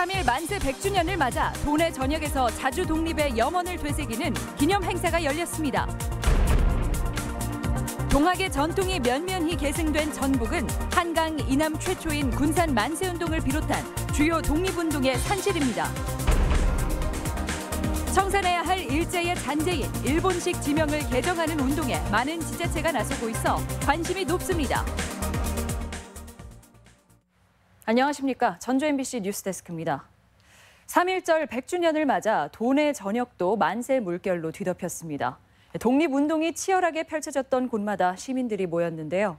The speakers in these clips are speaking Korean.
3일 만세 100주년을 맞아 도내 전역에서 자주 독립의 염원을 되새기는 기념 행사가 열렸습니다. 동학의 전통이 면면히 계승된 전북은 한강 이남 최초인 군산 만세운동을 비롯한 주요 독립운동의 산실입니다. 청산해야 할 일제의 잔재인 일본식 지명을 개정하는 운동에 많은 지자체가 나서고 있어 관심이 높습니다. 안녕하십니까. 전주 MBC 뉴스데스크입니다. 3.1절 100주년을 맞아 도내 전역도 만세 물결로 뒤덮였습니다. 독립운동이 치열하게 펼쳐졌던 곳마다 시민들이 모였는데요.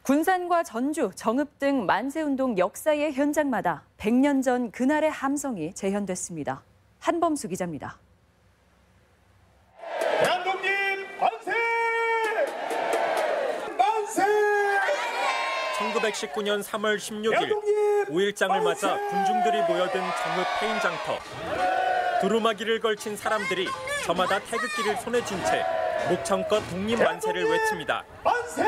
군산과 전주, 정읍 등 만세운동 역사의 현장마다 100년 전 그날의 함성이 재현됐습니다. 한범수 기자입니다. 대한독립 만세! 만세! 1919년 3월 16일 5.1장을 맞아 군중들이 모여든 정읍 페인장터. 두루마기를 걸친 사람들이 저마다 태극기를 손에 쥔 채 목청껏 독립 만세를 외칩니다. 만세!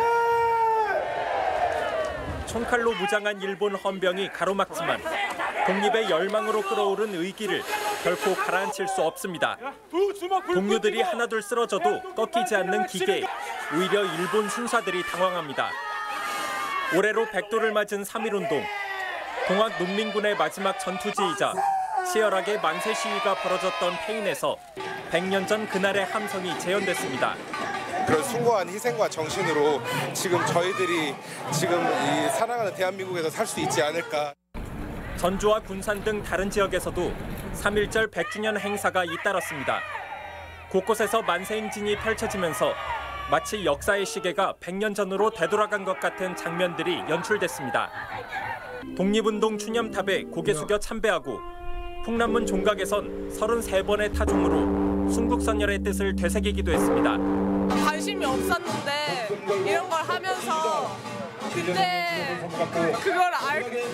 총칼로 무장한 일본 헌병이 가로막지만 독립의 열망으로 끓어오른 의기를 결코 가라앉힐 수 없습니다. 동료들이 하나둘 쓰러져도 꺾이지 않는 기계에 오히려 일본 순사들이 당황합니다. 올해로 100도를 맞은 3.1운동. 동학 농민군의 마지막 전투지이자 치열하게 만세 시위가 벌어졌던 페인에서 100년 전 그날의 함성이 재현됐습니다. 그런 숭고한 희생과 정신으로 지금 저희들이 지금 이 사랑하는 대한민국에서 살 수 있지 않을까. 전주와 군산 등 다른 지역에서도 3.1절 100주년 행사가 잇따랐습니다. 곳곳에서 만세 행진이 펼쳐지면서 마치 역사의 시계가 100년 전으로 되돌아간 것 같은 장면들이 연출됐습니다. 독립운동 추념탑에 고개 숙여 참배하고 풍남문 종각에선 33번의 타종으로 순국선열의 뜻을 되새기기도 했습니다. 관심이 없었는데 이런 걸 하면서 그때 그걸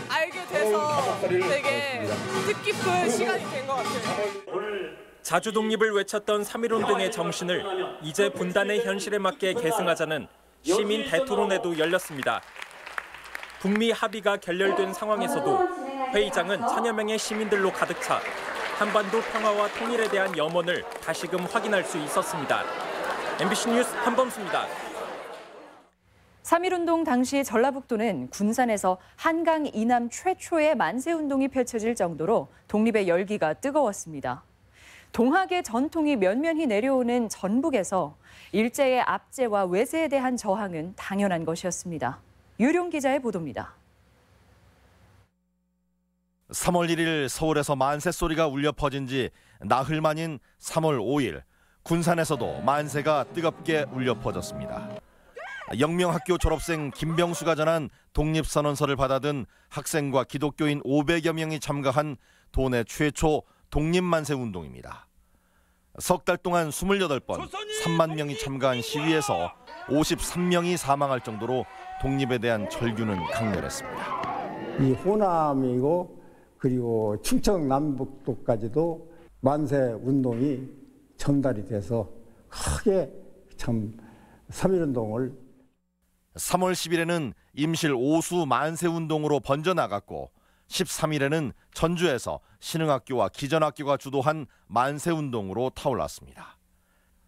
알게 돼서 되게 뜻깊은 시간이 된 것 같아요. 자주 독립을 외쳤던 3.1운동의 정신을 이제 분단의 현실에 맞게 계승하자는 시민 대토론회도 열렸습니다. 북미 합의가 결렬된 상황에서도 회의장은 천여 명의 시민들로 가득 차 한반도 평화와 통일에 대한 염원을 다시금 확인할 수 있었습니다. MBC 뉴스 한범수입니다. 3.1운동 당시 전라북도는 군산에서 한강 이남 최초의 만세운동이 펼쳐질 정도로 독립의 열기가 뜨거웠습니다. 동학의 전통이 면면히 내려오는 전북에서 일제의 압제와 외세에 대한 저항은 당연한 것이었습니다. 유룡 기자의 보도입니다. 3월 1일 서울에서 만세 소리가 울려 퍼진 지 나흘 만인 3월 5일 군산에서도 만세가 뜨겁게 울려 퍼졌습니다. 영명학교 졸업생 김병수가 전한 독립선언서를 받아든 학생과 기독교인 500여 명이 참가한 도내 최초 독립만세운동입니다. 석 달 동안 28번 3만 명이 참가한 시위에서 53명이 사망할 정도로 독립에 대한 절규는 강렬했습니다. 이 호남이고 그리고 충청 남북도까지도 만세 운동이 전달이 돼서 크게 참 3.1운동을 3월 10일에는 임실 오수 만세운동으로 번져나갔고 13일에는 전주에서 신흥학교와 기전학교가 주도한 만세운동으로 타올랐습니다.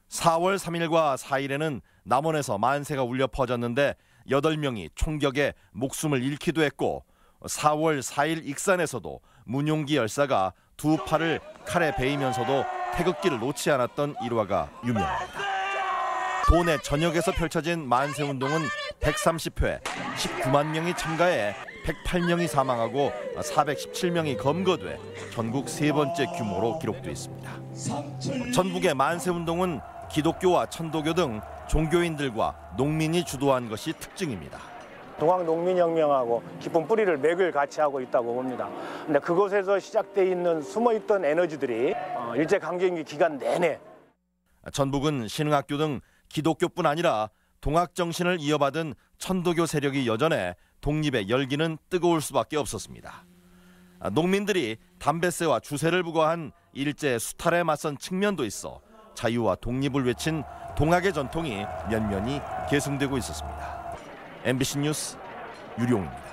4월 3일과 4일에는 남원에서 만세가 울려 퍼졌는데 8명이 총격에 목숨을 잃기도 했고 4월 4일 익산에서도 문용기 열사가 두 팔을 칼에 베이면서도 태극기를 놓지 않았던 일화가 유명합니다. 도내 전역에서 펼쳐진 만세운동은 130회, 19만 명이 참가해 108명이 사망하고 417명이 검거돼 전국 세 번째 규모로 기록돼 있습니다. 전북의 만세운동은 기독교와 천도교 등 종교인들과 농민이 주도한 것이 특징입니다. 동학 농민혁명하고 깊은 뿌리를 맥을 같이 하고 있다고 봅니다. 근데 그곳에서 시작돼 있는 숨어있던 에너지들이 일제강점기 기간 내내 전북은 신흥학교 등 기독교뿐 아니라 동학 정신을 이어받은 천도교 세력이 여전해 독립의 열기는 뜨거울 수밖에 없었습니다. 농민들이 담뱃세와 주세를 부과한 일제의 수탈에 맞선 측면도 있어 자유와 독립을 외친 동학의 전통이 면면히 계승되고 있었습니다. MBC 뉴스 유룡입니다.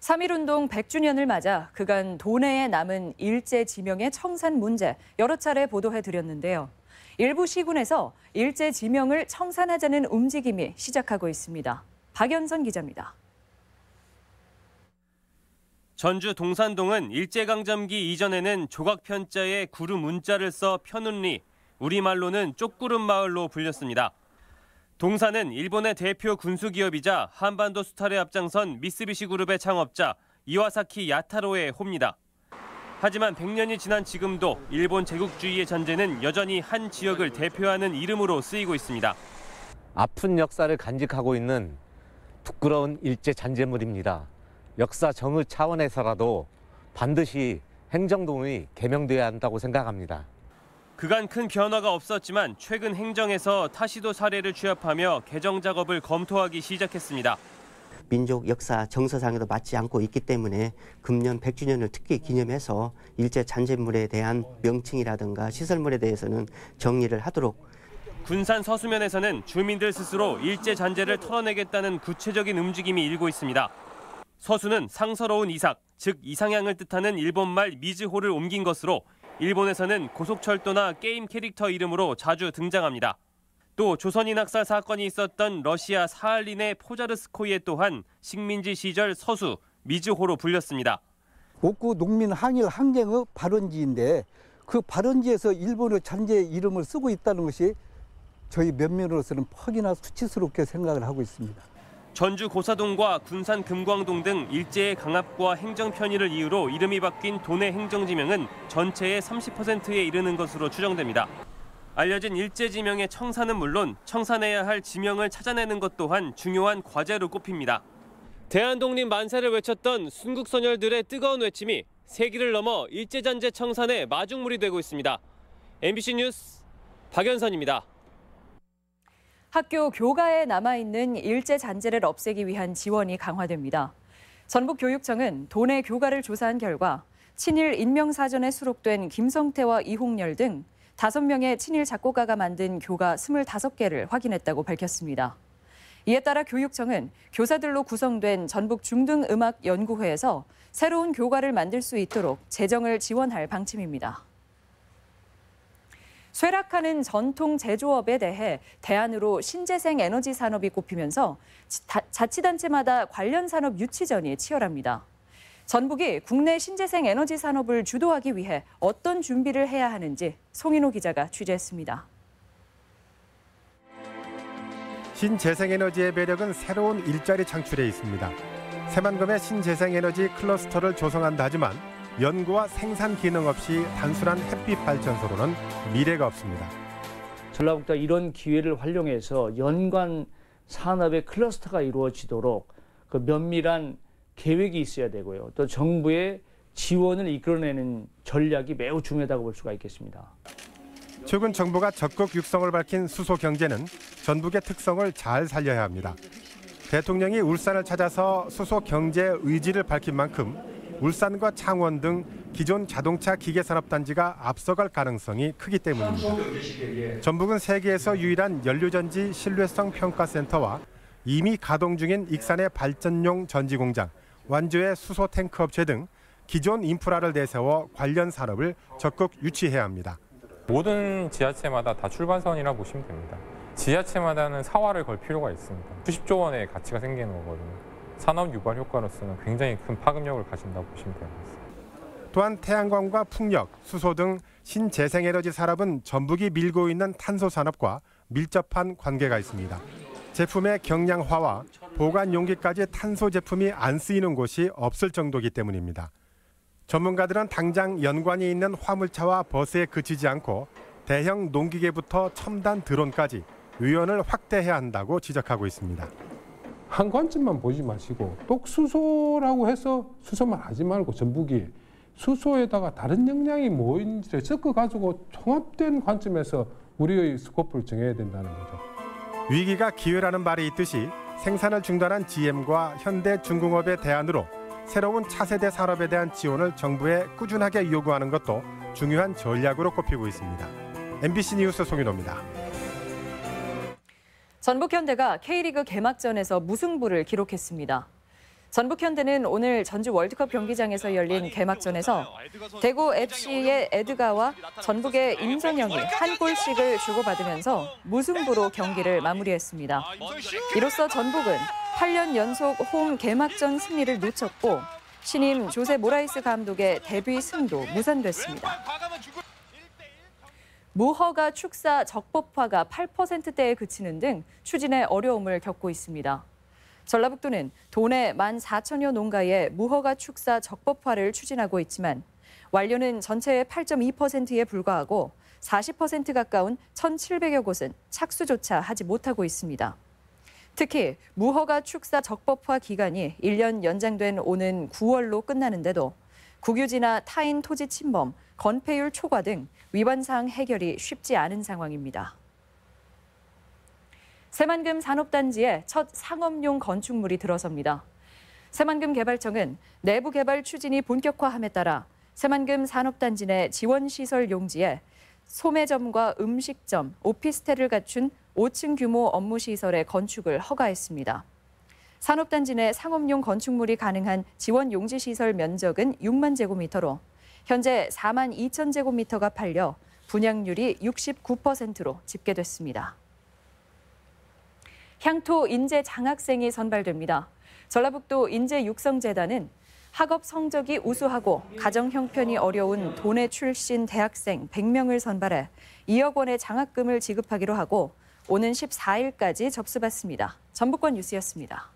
3.1운동 100주년을 맞아 그간 도내에 남은 일제 지명의 청산 문제 여러 차례 보도해드렸는데요. 일부 시군에서 일제 지명을 청산하자는 움직임이 시작하고 있습니다. 박연선 기자입니다. 전주 동산동은 일제강점기 이전에는 조각편자에 구름 문자를 써 편운리, 우리말로는 쪽구름 마을로 불렸습니다. 동산은 일본의 대표 군수기업이자 한반도 수탈에 앞장선 미쓰비시 그룹의 창업자 이와사키 야타로의 호입니다. 하지만 100년이 지난 지금도 일본 제국주의의 전제는 여전히 한 지역을 대표하는 이름으로 쓰이고 있습니다. 아픈 역사를 간직하고 있는 부끄러운 일제 잔재물입니다. 역사 정의 차원에서라도 반드시 행정동이 개명돼야 한다고 생각합니다. 그간 큰 변화가 없었지만 최근 행정에서 타시도 사례를 취합하며 개정 작업을 검토하기 시작했습니다. 민족 역사 정서상에도 맞지 않고 있기 때문에 금년 100주년을 특히 기념해서 일제 잔재물에 대한 명칭이라든가 시설물에 대해서는 정리를 하도록. 군산 서수면에서는 주민들 스스로 일제 잔재를 털어내겠다는 구체적인 움직임이 일고 있습니다. 서수는 상서로운 이삭, 즉 이상향을 뜻하는 일본말 미즈호를 옮긴 것으로 일본에서는 고속철도나 게임 캐릭터 이름으로 자주 등장합니다. 또 조선인 학살 사건이 있었던 러시아 사할린의 포자르스코이에 또한 식민지 시절 서수, 미즈호로 불렸습니다. 옥구 농민 항일 항쟁의 발원지인데 그 발원지에서 일본의 잔재 이름을 쓰고 있다는 것이 저희 면면으로서는 퍽이나 수치스럽게 생각을 하고 있습니다. 전주 고사동과 군산 금광동 등 일제의 강압과 행정 편의를 이유로 이름이 바뀐 도내 행정지명은 전체의 30%에 이르는 것으로 추정됩니다. 알려진 일제 지명의 청산은 물론 청산해야 할 지명을 찾아내는 것 또한 중요한 과제로 꼽힙니다. 대한독립 만세를 외쳤던 순국선열들의 뜨거운 외침이 세기를 넘어 일제잔재 청산의 마중물이 되고 있습니다. MBC 뉴스 박연선입니다. 학교 교과에 남아있는 일제 잔재를 없애기 위한 지원이 강화됩니다. 전북교육청은 도내 교과를 조사한 결과 친일 인명사전에 수록된 김성태와 이홍렬 등 5명의 친일 작곡가가 만든 교과 25개를 확인했다고 밝혔습니다. 이에 따라 교육청은 교사들로 구성된 전북중등음악연구회에서 새로운 교과를 만들 수 있도록 재정을 지원할 방침입니다. 쇠락하는 전통 제조업에 대해 대안으로 신재생 에너지 산업이 꼽히면서 자치단체마다 관련 산업 유치전이 치열합니다. 전북이 국내 신재생 에너지 산업을 주도하기 위해 어떤 준비를 해야 하는지 송인호 기자가 취재했습니다. 신재생에너지의 매력은 새로운 일자리 창출에 있습니다. 새만금의 신재생에너지 클러스터를 조성한다 하지만 연구와 생산 기능 없이 단순한 햇빛 발전소로는 미래가 없습니다. 전라북도가 이런 기회를 활용해서 연관 산업의 클러스터가 이루어지도록 그 면밀한 계획이 있어야 되고요. 또 정부의 지원을 이끌어내는 전략이 매우 중요하다고 볼 수가 있겠습니다. 최근 정부가 적극 육성을 밝힌 수소 경제는 전북의 특성을 잘 살려야 합니다. 대통령이 울산을 찾아서 수소 경제 의지를 밝힌 만큼 울산과 창원 등 기존 자동차 기계산업단지가 앞서갈 가능성이 크기 때문입니다. 전북은 세계에서 유일한 연료전지 신뢰성 평가센터와 이미 가동 중인 익산의 발전용 전지공장, 완주의 수소 탱크 업체 등 기존 인프라를 내세워 관련 산업을 적극 유치해야 합니다. 모든 지자체마다 다 출발선이라 보시면 됩니다. 지자체마다는 사활을 걸 필요가 있습니다. 수십조 원의 가치가 생기는 거거든요. 산업 유발 효과로서는 굉장히 큰 파급력을 가진다고 보시면 됩니다. 또한 태양광과 풍력, 수소 등 신재생에너지 산업은 전북이 밀고 있는 탄소 산업과 밀접한 관계가 있습니다. 제품의 경량화와 보관 용기까지 탄소 제품이 안 쓰이는 곳이 없을 정도이기 때문입니다. 전문가들은 당장 연관이 있는 화물차와 버스에 그치지 않고 대형 농기계부터 첨단 드론까지 의원을 확대해야 한다고 지적하고 있습니다. 한 관점만 보지 마시고 독수소라고 해서 수소만 하지 말고 전북이 수소에다가 다른 역량이 뭐인지를 섞어가지고 통합된 관점에서 우리의 스코프를 정해야 된다는 거죠. 위기가 기회라는 말이 있듯이 생산을 중단한 GM과 현대중공업의 대안으로 새로운 차세대 산업에 대한 지원을 정부에 꾸준하게 요구하는 것도 중요한 전략으로 꼽히고 있습니다. MBC 뉴스 송인호입니다. 전북현대가 K리그 개막전에서 무승부를 기록했습니다. 전북현대는 오늘 전주 월드컵 경기장에서 열린 개막전에서 대구 FC의 에드가와 전북의 임선영이 한 골씩을 주고받으면서 무승부로 경기를 마무리했습니다. 이로써 전북은 8년 연속 홈 개막전 승리를 놓쳤고 신임 조세 모라이스 감독의 데뷔 승도 무산됐습니다. 무허가 축사 적법화가 8%대에 그치는 등 추진에 어려움을 겪고 있습니다. 전라북도는 도내 14,000여 농가의 무허가 축사 적법화를 추진하고 있지만 완료는 전체의 8.2%에 불과하고 40% 가까운 1,700여 곳은 착수조차 하지 못하고 있습니다. 특히 무허가 축사 적법화 기간이 1년 연장된 오는 9월로 끝나는데도 국유지나 타인 토지 침범, 건폐율 초과 등 위반 사항 해결이 쉽지 않은 상황입니다. 새만금 산업단지에 첫 상업용 건축물이 들어섭니다. 새만금 개발청은 내부 개발 추진이 본격화함에 따라 새만금 산업단지 내 지원시설 용지에 소매점과 음식점, 오피스텔을 갖춘 5층 규모 업무시설의 건축을 허가했습니다. 산업단지 내 상업용 건축물이 가능한 지원 용지시설 면적은 6만 제곱미터로 현재 4만 2천 제곱미터가 팔려 분양률이 69%로 집계됐습니다. 향토 인재 장학생이 선발됩니다. 전라북도 인재육성재단은 학업 성적이 우수하고 가정 형편이 어려운 도내 출신 대학생 100명을 선발해 2억 원의 장학금을 지급하기로 하고 오는 14일까지 접수받습니다. 전북권 뉴스였습니다.